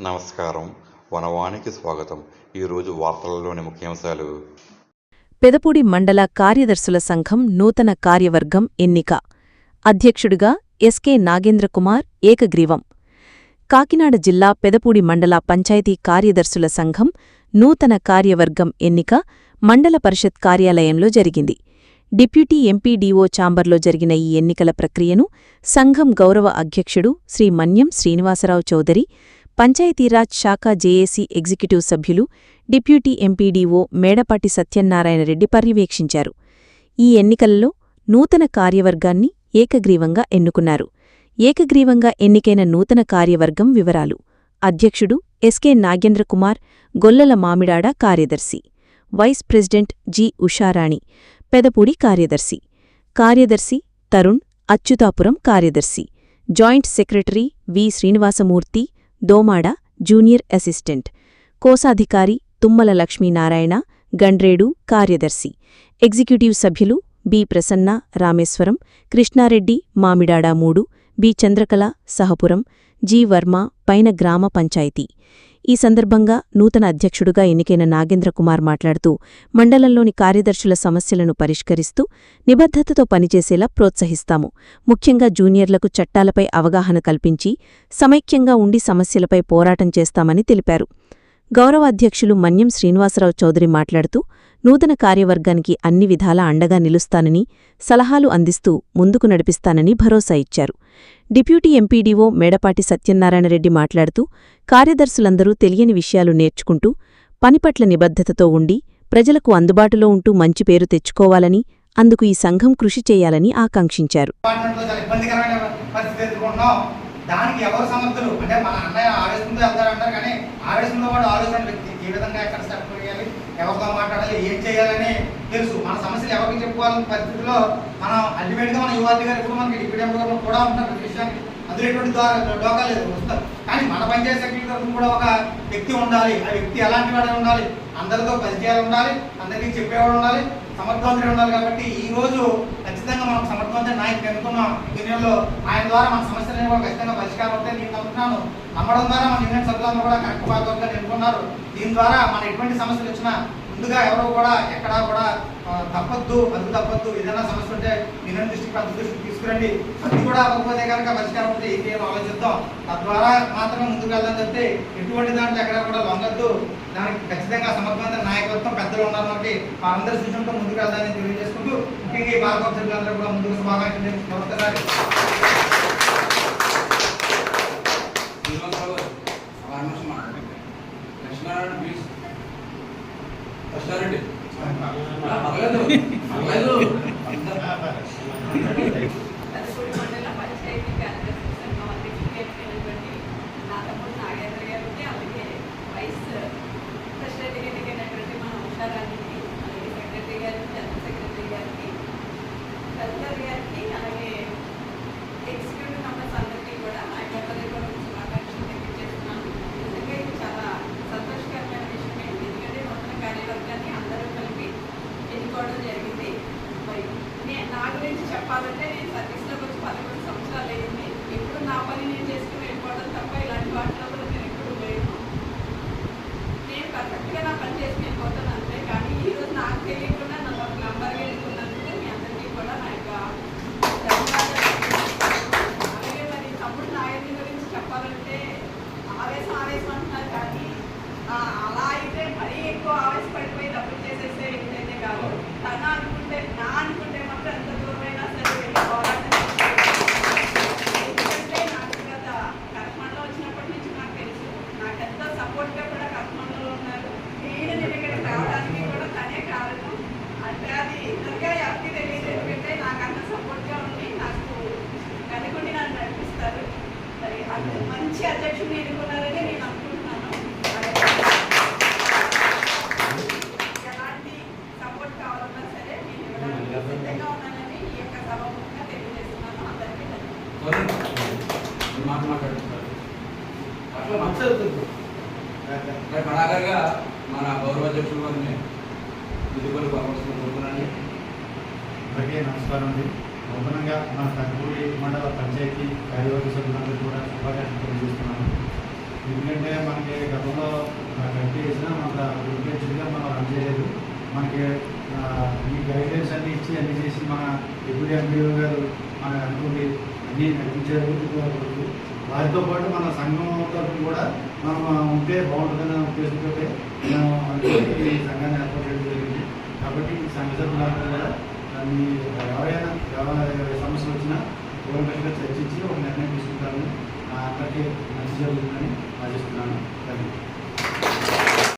నమస్కారం. వనవానికి స్వాగతం. ఈరోజు వార్తలలోని ముఖ్యాంశాలు. పెదపూడి మండల కార్యదర్శుల సంఘం నూతన కార్యవర్గం ఎన్నిక. అధ్యక్షుడిగా ఎస్కే నాగేంద్రకుమార్ ఏకగ్రీవం. కాకినాడ జిల్లా పెదపూడి మండల పంచాయతీ కార్యదర్శుల సంఘం నూతన కార్యవర్గం ఎన్నిక మండల పరిషత్ కార్యాలయంలో జరిగింది. డిప్యూటీ ఎంపీడీఓ ఛాంబర్లో జరిగిన ఈ ఎన్నికల ప్రక్రియను సంఘం గౌరవ అధ్యక్షుడు శ్రీ మన్యం శ్రీనివాసరావు చౌదరి, పంచాయతీరాజ్ శాఖ జేఏసీ ఎగ్జిక్యూటివ్ సభ్యులు, డిప్యూటీ ఎంపీడీఓ మేడపాటి సత్యనారాయణరెడ్డి పర్యవేక్షించారు. ఈ ఎన్నికలలో నూతన కార్యవర్గాన్ని ఏకగ్రీవంగా ఎన్నుకున్నారు. ఏకగ్రీవంగా ఎన్నికైన నూతన కార్యవర్గం వివరాలు: అధ్యక్షుడు ఎస్కే నాగేంద్రకుమార్, గొల్లల మామిడాడ కార్యదర్శి. Vice president G Usharani, Pedapudi కార్యదర్శి. కార్యదర్శి తరుణ్, అచ్యుతాపురం కార్యదర్శి. Joint secretary V Srinivasamurthy, Domada junior assistant. కోశాధికారి తుమ్మల లక్ష్మీనారాయణ, గండ్రేడు కార్యదర్శి. ఎగ్జిక్యూటివ్ సభ్యులు B Prasanna, Rameswaram, Krishnareddy, Mamidada 3, B Chandrakala, Sahapuram, G Varma, పైన గ్రామ పంచాయతీ. ఈ సందర్భంగా నూతన అధ్యక్షుడుగా ఎన్నికైన నాగేంద్రకుమార్ మాట్లాడుతూ, మండలంలోని కార్యదర్శుల సమస్యలను పరిష్కరిస్తూ నిబద్ధతతో పనిచేసేలా ప్రోత్సహిస్తాము. ముఖ్యంగా జూనియర్లకు చట్టాలపై అవగాహన కల్పించి సమైక్యంగా ఉండి సమస్యలపై పోరాటం చేస్తామని తెలిపారు. గౌరవ అధ్యక్షులు మన్యం శ్రీనివాసరావు చౌదరి మాట్లాడుతూ, నూతన కార్యవర్గానికి అన్ని విధాలా అండగా నిలుస్తానని, సలహాలు అందిస్తూ ముందుకు నడిపిస్తానని భరోసా ఇచ్చారు. డిప్యూటీ ఎంపీడీఓ మేడపాటి సత్యనారాయణరెడ్డి మాట్లాడుతూ, కార్యదర్శులందరూ తెలియని విషయాలు నేర్చుకుంటూ పనిపట్ల నిబద్ధతతో ఉండి ప్రజలకు అందుబాటులో ఉంటూ మంచి పేరు తెచ్చుకోవాలని, అందుకు ఈ సంఘం కృషి చేయాలని ఆకాంక్షించారు. దానికి ఎవరు సమర్థులు అంటే మన అన్నయ్య ఆవేశంతో వెళ్తారంటారు, కానీ ఆవేశంతో పాటు ఆలోచన వ్యక్తి ఏ విధంగా ఎక్కడ స్టెప్ వేయాలి, ఎవరితో మాట్లాడాలి, ఏం చేయాలని తెలుసు. మన సమస్యలు ఎవరికి చెప్పుకోవాలనే పరిస్థితిలో మనం అల్టిమేట్గా మన యువతి గారు ఇప్పుడు మనకి డిప్యూటీ ఎంపీ గారు కూడా ఉంటారు ప్రతి విషయానికి, అందులో ఎటువంటి డోకా లేదు వస్తారు. కానీ మన పంచాయతీ సెక్రటరీ తరఫున కూడా ఒక వ్యక్తి ఉండాలి. ఆ వ్యక్తి ఎలాంటి వాడే ఉండాలి, అందరితో పరిచయాలు ఉండాలి, అందరికీ చెప్పేవాడు ఉండాలి, సమర్థవంతుడు ఉండాలి. కాబట్టి ఈ రోజు ఖచ్చితంగా మనం సమర్థవంతుడు నాయకుడు ఎన్నుకున్నాం. యూనియన్లో ఆయన ద్వారా మన సమస్యలు కూడా ఖచ్చితంగా పరిష్కారం అవుతాయి నేను నమ్ముతున్నాను. నమ్మడం ద్వారా మన యూనియన్ సభ్యులందరూ కూడా కరెక్ట్ మార్గంగా ఎన్నుకున్నారు. దీని ద్వారా మన ఎటువంటి సమస్యలు వచ్చినా ముందుగా ఎవరు కూడా ఎక్కడా కూడా తప్పొద్దు, అదుపు తప్పొద్దు, ఏదైనా సమస్య ఉంటే యూనియన్ దృష్టికి పెద్ద దృష్టికి తీసుకురండి, అది కూడా అవ్వకపోతే కనుక పరిష్కారం అవుతే ఏం చేయాలో ఆలోచిద్దాం, తద్వారా మాత్రమే ముందుకు వెళ్దాం చెప్తే ఎటువంటి దాంట్లో ఎక్కడా కూడా లొంగద్దు. దానికి ఖచ్చితంగా సమర్థవంతమైన నాయకత్వం పెద్దలు ఉన్నారు కాబట్టి వారందరూ సూచనతో ముందుకు వెళ్దామని తెలియజేసుకుంటూ, ముఖ్యంగా ఈ భారత సభ్యులందరూ కూడా ముందుకు శుభాకాంక్షలు నమస్కారాలు. చెప్పాలంటే నేను సర్వీస్లోకి వచ్చి 11 సంవత్సరాలు అయింది. ఎప్పుడు నా పని నేను చేసుకుని వెళ్ళిపోవడం తప్ప ఇలాంటి వాటిలో కూడా నేను ఎప్పుడు లేను. నేను పర్ఫెక్ట్గా నా పని చేసుకుని వెళ్ళిపోతాను అంతే. కానీ ఈరోజు నాకు తెలియకుండా నన్ను ఒక నంబర్గా ఎన్నుకున్నందుకు మీ అందరికీ కూడా నా యొక్క ధన్యవాదాలు. అలాగే మరి తమ్ముడు నాయకుడి గురించి చెప్పాలంటే ఆవేశం అంటున్నారు, కానీ అలా అయితే మరీ ఎక్కువ ఆవేశపడిపోయి తప్పులు చేసేసే వ్యక్తి అయితే కాదు. తన అనుకుంటే మాత్రం ఎంత దూరమైనా సరే వెళ్ళి పోరాటం చేయాలి. ఎందుకంటే నాకు గత కర్మంలో వచ్చినప్పటి నుంచి నాకు తెలుసు, నాకు ఎంతో సపోర్ట్గా కూడా కర్మంలో ఉన్నారు. నేను ఇక్కడికి రావడానికి కూడా తనే కారణం. అంటే అది ఇద్దరుగా ఎవరికి తెలియదు, ఎందుకంటే నాకు అంత సపోర్ట్గా ఉండి నాకు కనుకొని నన్ను నడిపిస్తారు. మరి అంత మంచి అధ్యక్షుడిని ఎన్నుకున్నారని నేను అనుకుంటున్నాను. ఎలాంటి సపోర్ట్ కావాలన్నా సరే నేను ఇవ్వడానికి సిద్ధంగా ఉన్నానని ఈ యొక్క సభముఖంగా తెలియజేస్తున్నాను. అందరికీ మన గౌరవ అధ్యక్షులు వారిని విధులు కోరుకున్నాను. అందరికీ నమస్కారం అండి. నూతనంగా మన పెదపూడి మండల పంచాయతీ కార్యవర్గ సభ్యులందరూ కూడా శుభాకాంక్షలు తెలియజేస్తున్నాను. ఎందుకంటే మనకి గతంలో కమిటీ వేసినా మన గుర్తించుగా మనం రన్ చేయలేదు. మనకి ఈ గైడ్లైన్స్ అన్నీ ఇచ్చి అన్నీ చేసి మన డిప్యూటీ ఎంపీఓ గారు మన అనుకుంటే అన్నీ నడిపించారు. వారితో పాటు మన సంఘం తరఫున కూడా మనం ఉంటే బాగుంటుందనే ఉద్దేశంతో మేము ఈ సంఘాన్ని ఏర్పాటు చేయడం జరిగింది.